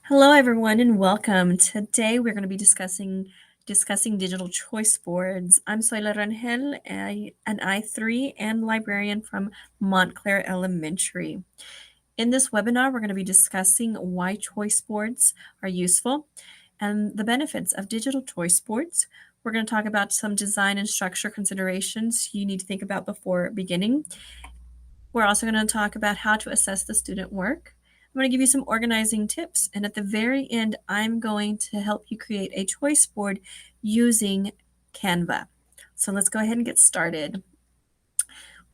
Hello, everyone, and welcome. Today, we're going to be discussing digital choice boards. I'm Zoila Rangel, an I3 and librarian from Montclair Elementary. In this webinar, we're going to be discussing why choice boards are useful and the benefits of digital choice boards. We're going to talk about some design and structure considerations you need to think about before beginning. We're also going to talk about how to assess the student work. I'm going to give you some organizing tips, and at the very end, I'm going to help you create a choice board using Canva. So let's go ahead and get started.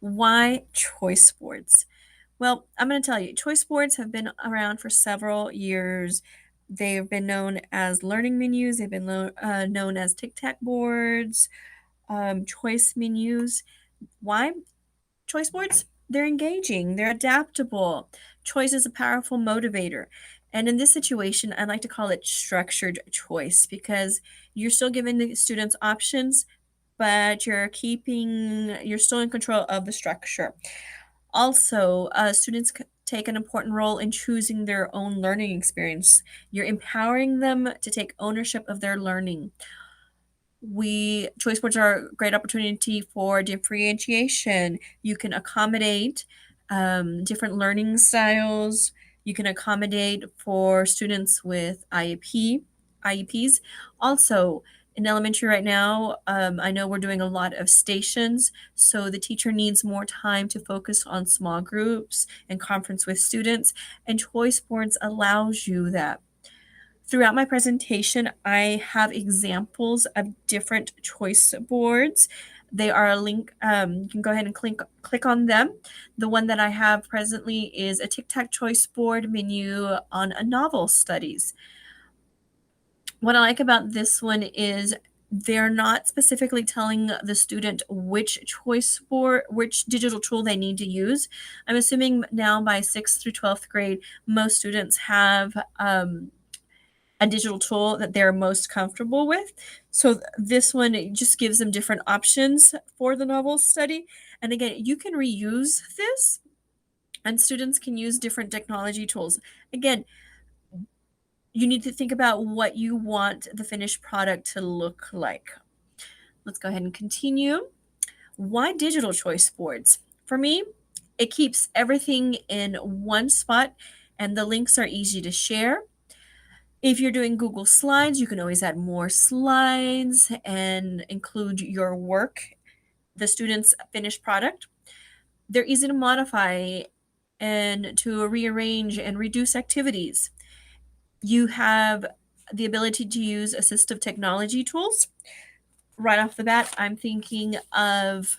Why choice boards? Well, I'm going to tell you, choice boards have been around for several years. They've been known as learning menus. They've been known as tic-tac boards, choice menus. Why? Choice boards, they're engaging, they're adaptable. Choice is a powerful motivator. And in this situation, I like to call it structured choice because you're still giving the students options, but you're still in control of the structure. Also, students take an important role in choosing their own learning experience. You're empowering them to take ownership of their learning. Choice boards are a great opportunity for differentiation. You can accommodate different learning styles. You can accommodate for students with IEPs. Also, in elementary right now, I know we're doing a lot of stations, so the teacher needs more time to focus on small groups and conference with students, and choice boards allows you that. Throughout my presentation, I have examples of different choice boards. They are a link. You can go ahead and click on them. The one that I have presently is a tic-tac choice board menu on a novel studies. What I like about this one is they're not specifically telling the student which digital tool they need to use. I'm assuming now by 6th through 12th grade, most students have a digital tool that they're most comfortable with. So this one just gives them different options for the novel study. And again, you can reuse this and students can use different technology tools. Again, you need to think about what you want the finished product to look like. Let's go ahead and continue. Why digital choice boards? For me, it keeps everything in one spot and the links are easy to share. If you're doing Google Slides, you can always add more slides and include your work, the student's finished product. They're easy to modify and to rearrange and reduce activities. You have the ability to use assistive technology tools. Right off the bat, I'm thinking of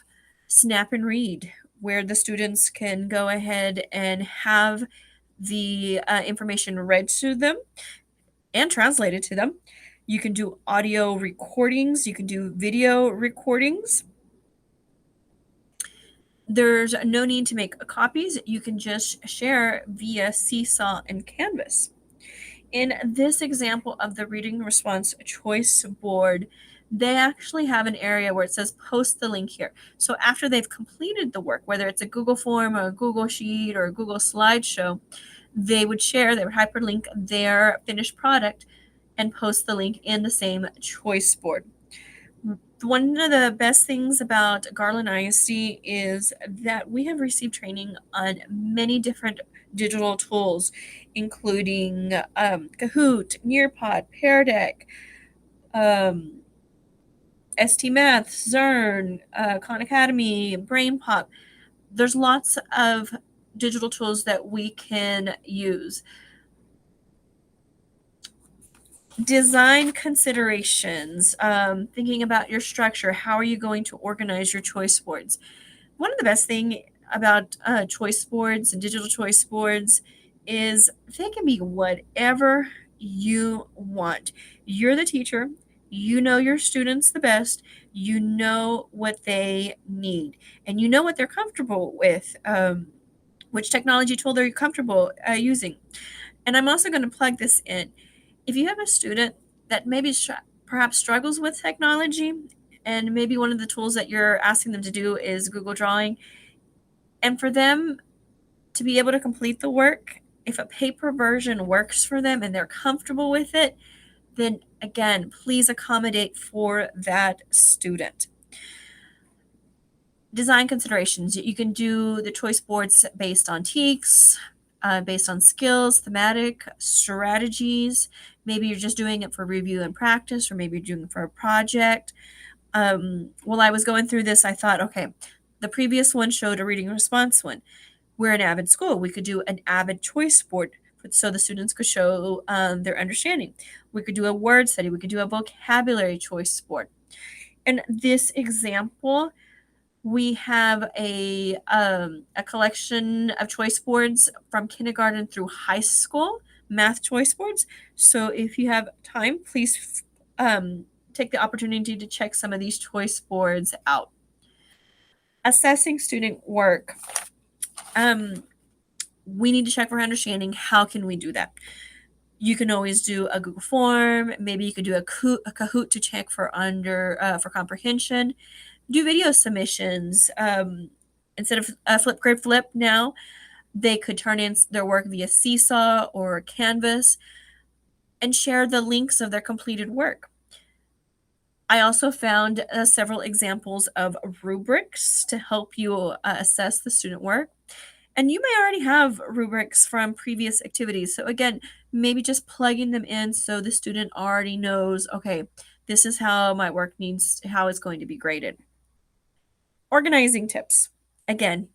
Snap and Read, where the students can go ahead and have the information read to them and translated to them. You can do audio recordings, you can do video recordings. There's no need to make copies. You can just share via Seesaw and Canvas. In this example of the reading response choice board, they actually have an area where it says post the link here. So after they've completed the work, whether it's a Google form or a Google Sheet or a Google slideshow, they would hyperlink their finished product and post the link in the same choice board. One of the best things about Garland ISD is that we have received training on many different digital tools, including Kahoot, Nearpod, Pear Deck, um, ST Math, Zern, Khan Academy, BrainPop. There's lots of digital tools that we can use. Design considerations, thinking about your structure. How are you going to organize your choice boards? One of the best thing about choice boards and digital choice boards is they can be whatever you want. You're the teacher. You know your students the best. You know what they need, and you know what they're comfortable with. Which technology tool they're comfortable using. And I'm also going to plug this in. If you have a student that maybe perhaps struggles with technology, and maybe one of the tools that you're asking them to do is Google Drawing, and for them to be able to complete the work, If a paper version works for them and they're comfortable with it, then again, please accommodate for that student. Design considerations. You can do the choice boards based on TEKS, based on skills, thematic, strategies. Maybe you're just doing it for review and practice, or maybe you're doing it for a project. While I was going through this, I thought, okay, the previous one showed a reading response one. We're an AVID school. We could do an AVID choice board so the students could show their understanding. We could do a word study. We could do a vocabulary choice board. In this example, we have a collection of choice boards from kindergarten through high school, math choice boards. So if you have time, please take the opportunity to check some of these choice boards out. Assessing student work. We need to check for understanding. How can we do that? You can always do a Google form. Maybe you could do a Kahoot to check for for comprehension. Do video submissions. Instead of Flipgrid Flip now, they could turn in their work via Seesaw or Canvas and share the links of their completed work. I also found several examples of rubrics to help you assess the student work. And you may already have rubrics from previous activities. So again, maybe just plugging them in so the student already knows, okay, this is how my work how it's going to be graded. Organizing tips. Again,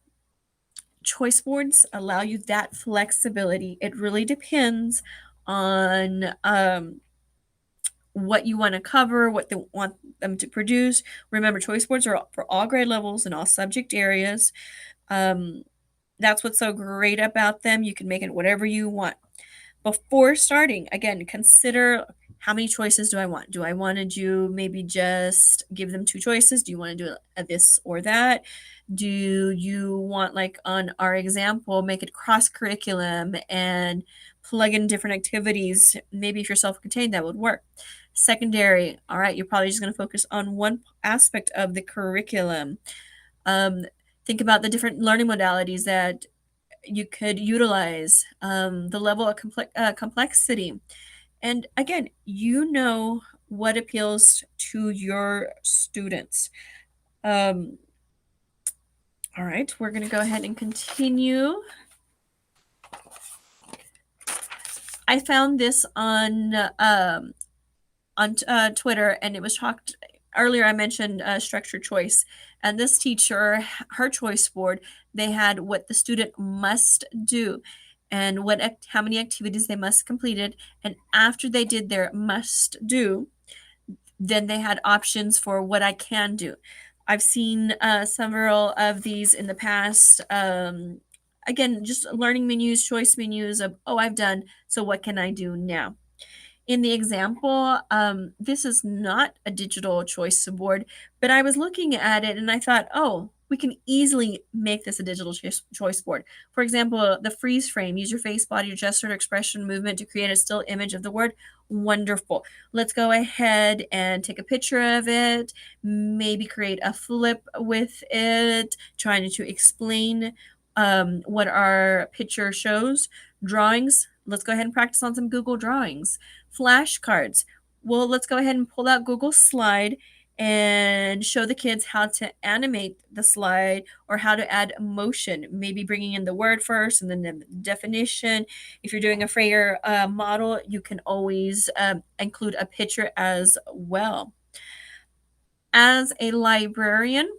choice boards allow you that flexibility. It really depends on what you want to cover, what they want them to produce. Remember, choice boards are for all grade levels and all subject areas. That's what's so great about them. You can make it whatever you want. Before starting, again, consider how many choices do I want? Do I want to do maybe just give them 2 choices? Do you want to do this or that? Do you want, like on our example, make it cross curriculum and plug in different activities? Maybe if you're self-contained, that would work. Secondary, all right, you're probably just going to focus on one aspect of the curriculum. Think about the different learning modalities that you could utilize, the level of complexity. And again, you know what appeals to your students. All right, we're going to go ahead and continue. I found this on Twitter, and it was talked earlier. I mentioned structured choice, and this teacher, her choice board, they had what the student must do and how many activities they must completed, and after they did their must do, then they had options for what I can do. I've seen several of these in the past. Again, just learning menus, choice menus of, oh, I've done, so what can I do now? In the example, this is not a digital choice board, but I was looking at it and I thought, oh, we can easily make this a digital choice board. For example, the freeze frame, use your face, body, gesture, expression, movement to create a still image of the word. Wonderful. Let's go ahead and take a picture of it, maybe create a flip with it, trying to explain what our picture shows. Drawings, let's go ahead and practice on some Google Drawings. Flashcards, well, let's go ahead and pull out Google Slide and show the kids how to animate the slide or how to add emotion, maybe bringing in the word first and then the definition. If you're doing a Freyer model, you can always include a picture as well. As a librarian,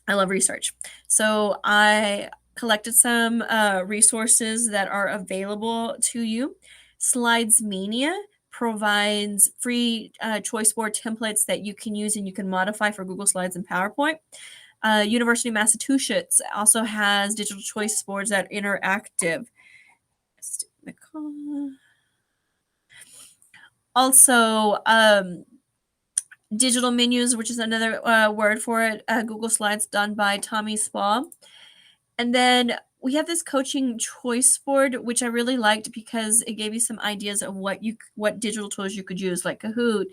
I love research. So I collected some resources that are available to you. Slides Mania provides free choice board templates that you can use and you can modify for Google Slides and PowerPoint. University of Massachusetts also has digital choice boards that are interactive. Also, digital menus, which is another word for it, Google Slides done by Tommy Spa. And then we have this coaching choice board, which I really liked because it gave you some ideas of what digital tools you could use, like Kahoot,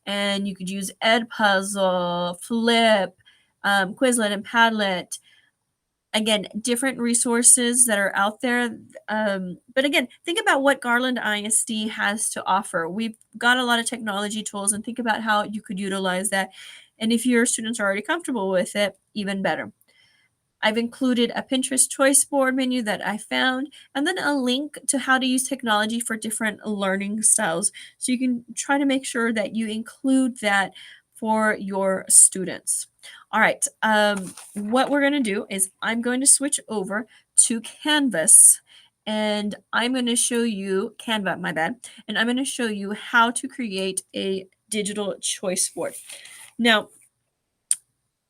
and you could use Edpuzzle, Flip, Quizlet, and Padlet. Again, different resources that are out there. But again, think about what Garland ISD has to offer. We've got a lot of technology tools, and think about how you could utilize that. And if your students are already comfortable with it, even better. I've included a Pinterest choice board menu that I found, and then a link to how to use technology for different learning styles. So you can try to make sure that you include that for your students. All right, what we're going to do is I'm going to switch over to Canvas, and I'm going to show you Canva, my bad, and I'm going to show you how to create a digital choice board. Now,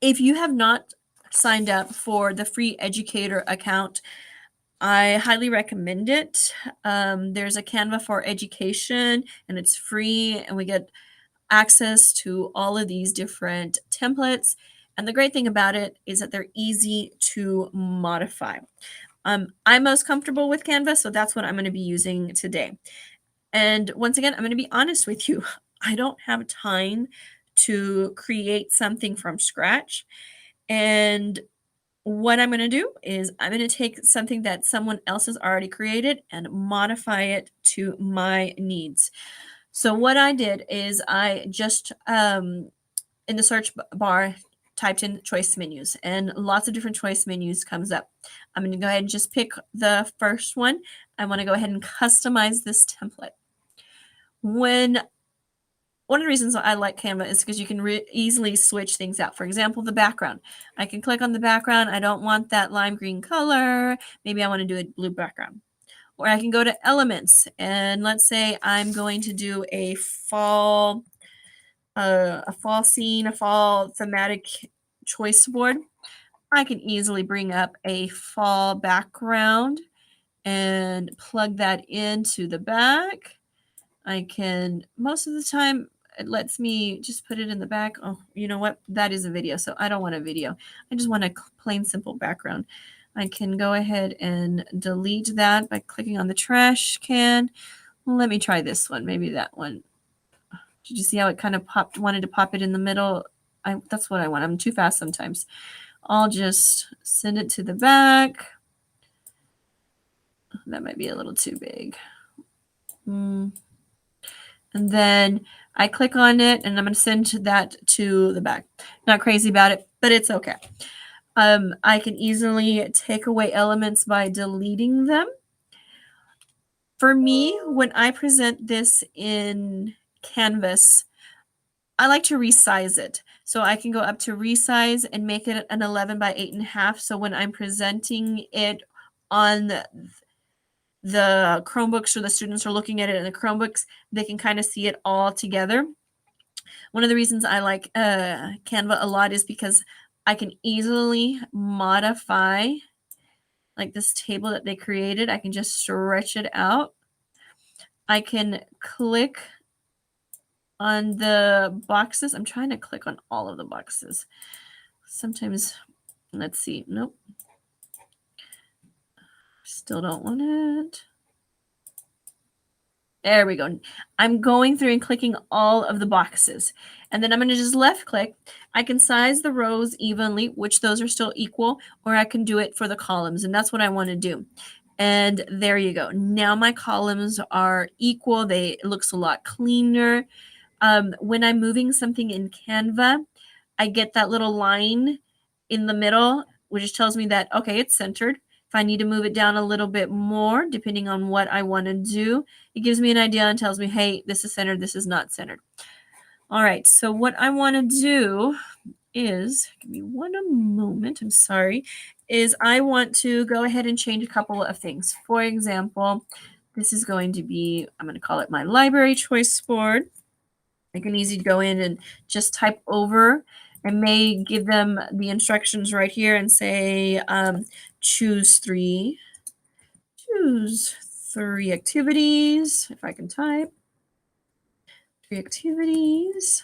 if you have not signed up for the free educator account, I highly recommend it. There's a Canva for education, and it's free, and we get access to all of these different templates. And the great thing about it is that they're easy to modify. I'm most comfortable with Canva, so that's what I'm going to be using today. And once again, I'm going to be honest with you. I don't have time to create something from scratch. And what I'm going to do is I'm going to take something that someone else has already created and modify it to my needs. So what I did is I just in the search bar typed in choice menus, and lots of different choice menus comes up. I'm going to go ahead and just pick the first one. I want to go ahead and customize this template. One of the reasons I like Canva is because you can easily switch things out. For example, the background. I can click on the background. I don't want that lime green color. Maybe I want to do a blue background. Or I can go to elements, and let's say I'm going to do a fall scene, a fall thematic choice board. I can easily bring up a fall background and plug that into the back. I can, most of the time, it lets me just put it in the back. Oh, you know what? That is a video, so I don't want a video. I just want a plain, simple background. I can go ahead and delete that by clicking on the trash can. Let me try this one. Maybe that one. Did you see how it kind of wanted to pop it in the middle? That's what I want. I'm too fast sometimes. I'll just send it to the back. That might be a little too big. And then I click on it, and I'm going to send that to the back. Not crazy about it, but it's okay. I can easily take away elements by deleting them. For me, when I present this in Canvas, I like to resize it. So I can go up to resize and make it an 11 by 8.5. So when I'm presenting it on the Chromebooks, or the students are looking at it in the Chromebooks, they can kind of see it all together. One of the reasons I like Canva a lot is because I can easily modify, like this table that they created. I can just stretch it out. I can click on the boxes. I'm trying to click on all of the boxes. Sometimes, let's see. Nope. Still don't want it. There we go. I'm going through and clicking all of the boxes. And then I'm going to just left click. I can size the rows evenly, which those are still equal, or I can do it for the columns. And that's what I want to do. And there you go. Now my columns are equal. It looks a lot cleaner. When I'm moving something in Canva, I get that little line in the middle, which tells me that, okay, it's centered. If I need to move it down a little bit more, depending on what I want to do, it gives me an idea and tells me, hey, this is centered, this is not centered. All right, so what I want to do is, give me one moment, I'm sorry, is I want to go ahead and change a couple of things. For example, this is going to be, I'm going to call it my library choice board. I can easily go in and just type over. I may give them the instructions right here and say, choose three activities, if I can type. 3 activities,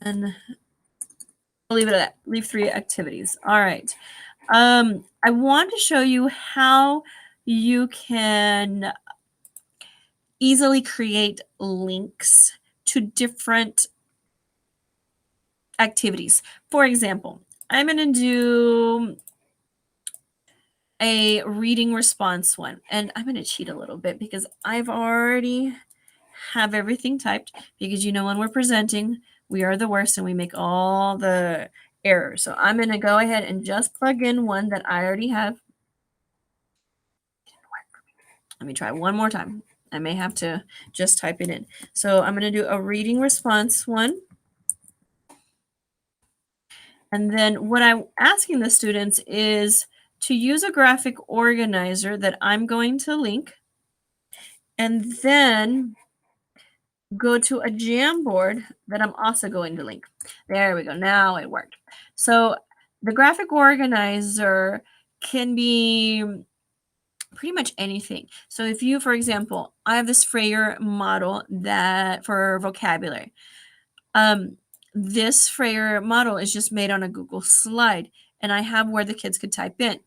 and I'll leave it at that. Leave 3 activities. All right. I want to show you how you can easily create links to different activities. For example, I'm going to do a reading response one. And I'm going to cheat a little bit because I've already have everything typed, because when we're presenting, we are the worst and we make all the errors. So I'm going to go ahead and just plug in one that I already have. Let me try one more time. I may have to just type it in. So I'm going to do a reading response one. And then what I'm asking the students is to use a graphic organizer that I'm going to link, and then go to a Jamboard that I'm also going to link. There we go. Now it worked. So the graphic organizer can be pretty much anything. So if you, for example, I have this Freyer model that for vocabulary. This Freyer model is just made on a Google slide, and I have where the kids could type in.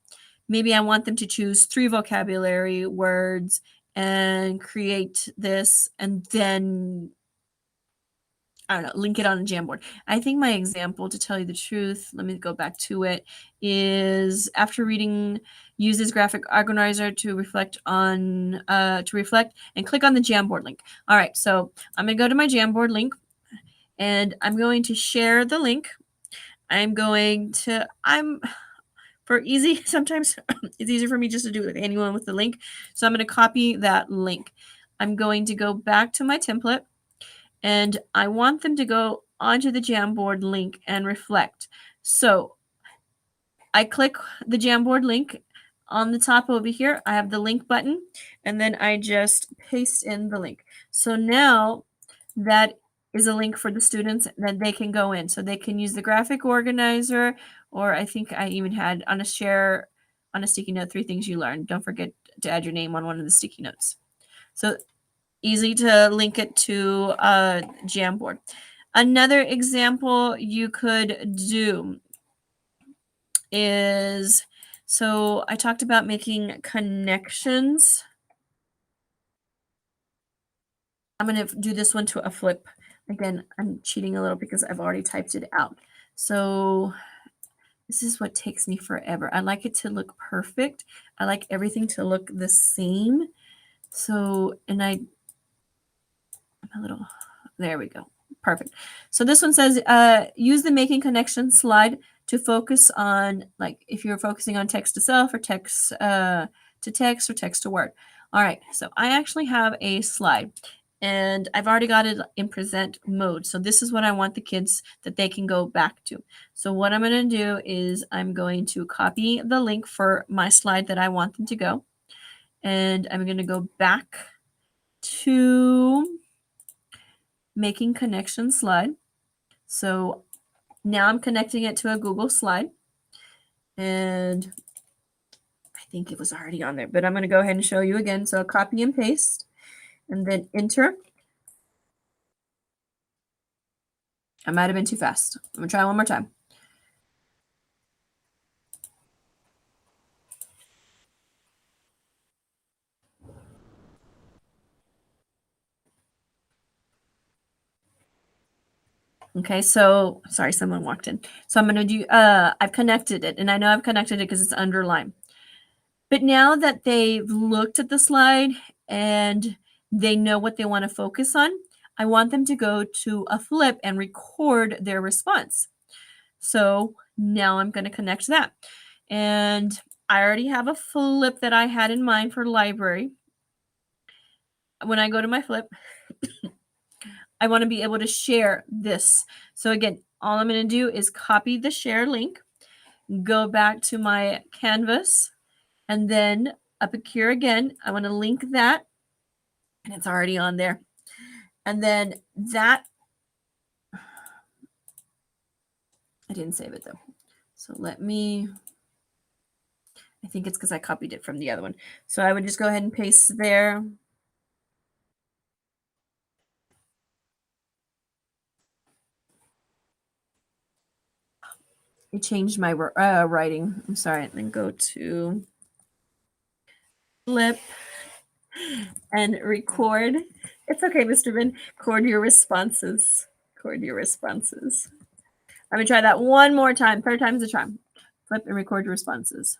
Maybe I want them to choose 3 vocabulary words and create this, and then I don't know, link it on a Jamboard. I think my example, to tell you the truth, let me go back to it, is after reading, use this graphic organizer to reflect and click on the Jamboard link. All right, so I'm going to go to my Jamboard link, and I'm going to share the link. For easy, sometimes it's easier for me just to do it with anyone with the link. So I'm going to copy that link. I'm going to go back to my template, and I want them to go onto the Jamboard link and reflect. So I click the Jamboard link. On the top over here, I have the link button, and then I just paste in the link. So now that is a link for the students that they can go in. So they can use the graphic organizer, or I think I even had on a sticky note, 3 things you learned. Don't forget to add your name on one of the sticky notes. So easy to link it to a Jamboard. Another example you could do is, so I talked about making connections. I'm going to do this one to a flip. Again, I'm cheating a little because I've already typed it out. So this is what takes me forever. I like it to look perfect. I like everything to look the same. So, and I'm a little, there we go. Perfect. So this one says, use the making connection slide to focus on, like, if you're focusing on text to self or text to text or text to word. All right. So I actually have a slide, and I've already got it in present mode. So this is what I want the kids that they can go back to. So what I'm going to do is I'm going to copy the link for my slide that I want them to go. And I'm going to go back to making connection slide. So now I'm connecting it to a Google slide, and I think it was already on there, but I'm going to go ahead and show you again. So copy and paste, and then enter. I might have been too fast. I'm going to try one more time. Okay, so sorry, someone walked in. So I'm going to do, I've connected it, and I know I've connected it because it's underlined. But now that they've looked at the slide and they know what they want to focus on, I want them to go to a flip and record their response. So now I'm going to connect that. And I already have a flip that I had in mind for library. When I go to my flip, I want to be able to share this. So again, all I'm going to do is copy the share link, go back to my canvas, and then up here again, I want to link that, and it's already on there. And then that, I didn't save it though. So let me, I think it's because I copied it from the other one. So I would just go ahead and paste there. It changed my writing. I'm sorry. Then go to flip and record. It's okay, Mr. Bin. Record your responses. Record your responses. I'm going to try that one more time. 3rd time's the charm. Flip and record your responses.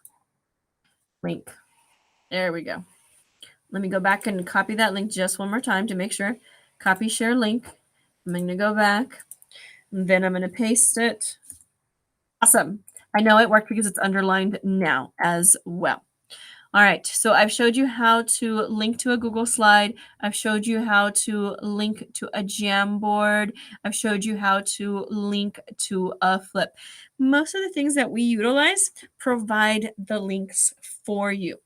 link. There we go. Let me go back and copy that link just one more time to make sure. Copy, share link. I'm going to go back. And then I'm going to paste it. Awesome. I know it worked because it's underlined now as well. All right, so I've showed you how to link to a Google slide. I've showed you how to link to a Jamboard. I've showed you how to link to a Flip. Most of the things that we utilize provide the links for you.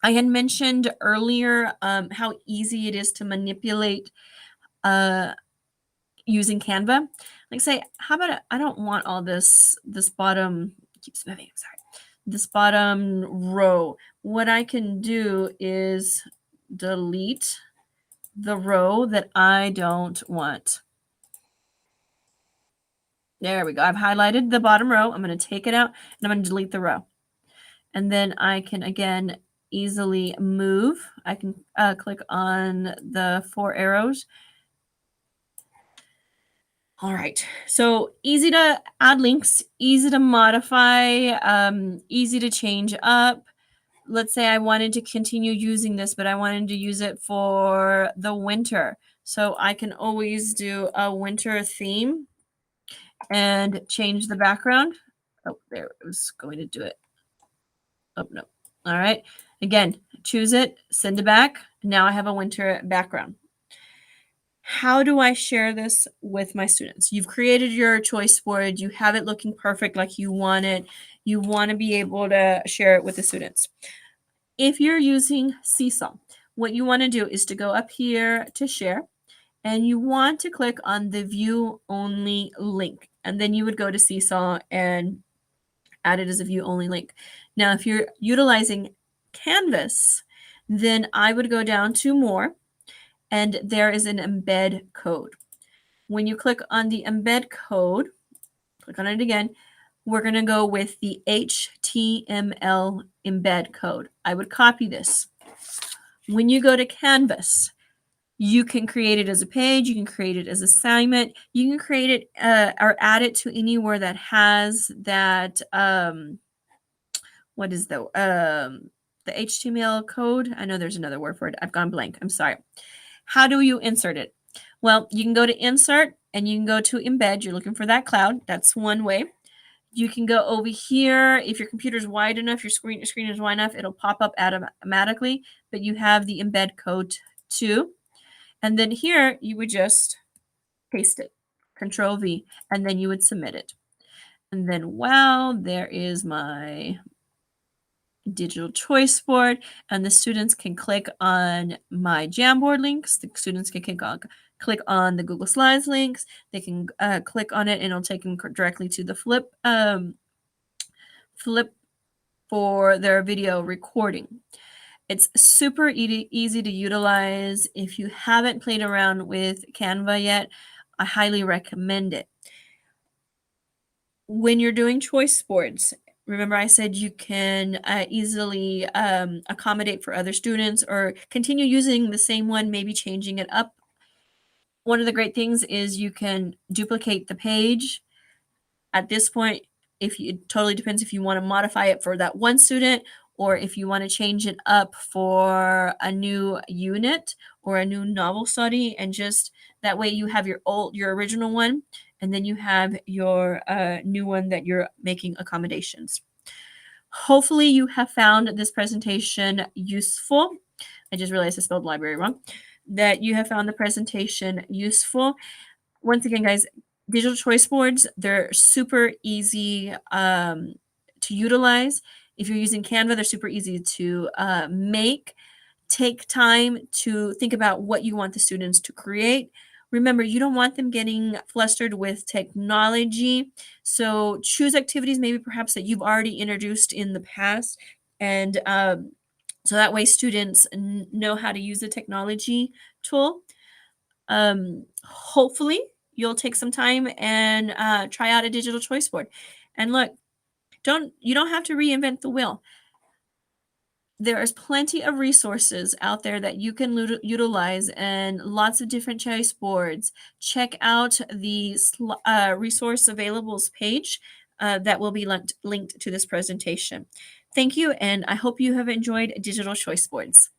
I had mentioned earlier how easy it is to manipulate using Canva. Like say, how about I don't want all this bottom, keeps moving, I'm sorry. This bottom row. What I can do is delete the row that I don't want. There we go. I've highlighted the bottom row. I'm going to take it out and I'm going to delete the row. And then I can again easily move. I can click on the 4 arrows. All right, so easy to add links, easy to modify, easy to change up. Let's say I wanted to continue using this, but I wanted to use it for the winter. So I can always do a winter theme and change the background. Oh, there, it was going to do it. Oh, no. All right. Again, choose it, send it back. Now I have a winter background. How do I share this with my students? You've created your choice board. You have it looking perfect like you want it. You want to be able to share it with the students. If you're using Seesaw, what you want to do is to go up here to share, and you want to click on the view only link. And then you would go to Seesaw and add it as a view only link. Now, if you're utilizing Canvas, then I would go down to more, and there is an embed code. When you click on the embed code, click on it again, we're going to go with the HTML embed code. I would copy this. When you go to Canvas, you can create it as a page, you can create it as an assignment, you can create it or add it to anywhere that has that, what is the HTML code? I know there's another word for it. I've gone blank. I'm sorry. How do you insert it? Well, you can go to insert and you can go to embed. You're looking for that cloud. That's one way. You can go over here. If your computer's wide enough, your screen is wide enough, it'll pop up automatically, but you have the embed code too. And then here you would just paste it, Control V, and then you would submit it. And then, wow, there is my digital choice board, and the students can click on my Jamboard links. The students can click on the Google Slides links. They can click on it, and it'll take them directly to the Flip for their video recording. It's super easy to utilize. If you haven't played around with Canva yet, I highly recommend it. When you're doing choice boards, remember I said you can easily accommodate for other students or continue using the same one, maybe changing it up. One of the great things is you can duplicate the page. At this point, it totally depends if you want to modify it for that one student or if you want to change it up for a new unit or a new novel study, and just that way you have your original one, and then you have your new one that you're making accommodations. Hopefully you have found this presentation useful. I just realized I spelled library wrong. That you have found the presentation useful. Once again, guys, digital choice boards, they're super easy to utilize. If you're using Canva, they're super easy to make. Take time to think about what you want the students to create. Remember, you don't want them getting flustered with technology. So choose activities maybe perhaps that you've already introduced in the past. And so that way students know how to use the technology tool. Hopefully you'll take some time and try out a digital choice board. And look, you don't have to reinvent the wheel. There is plenty of resources out there that you can utilize and lots of different choice boards. Check out the resource availables page that will be linked to this presentation. Thank you, and I hope you have enjoyed Digital Choice Boards.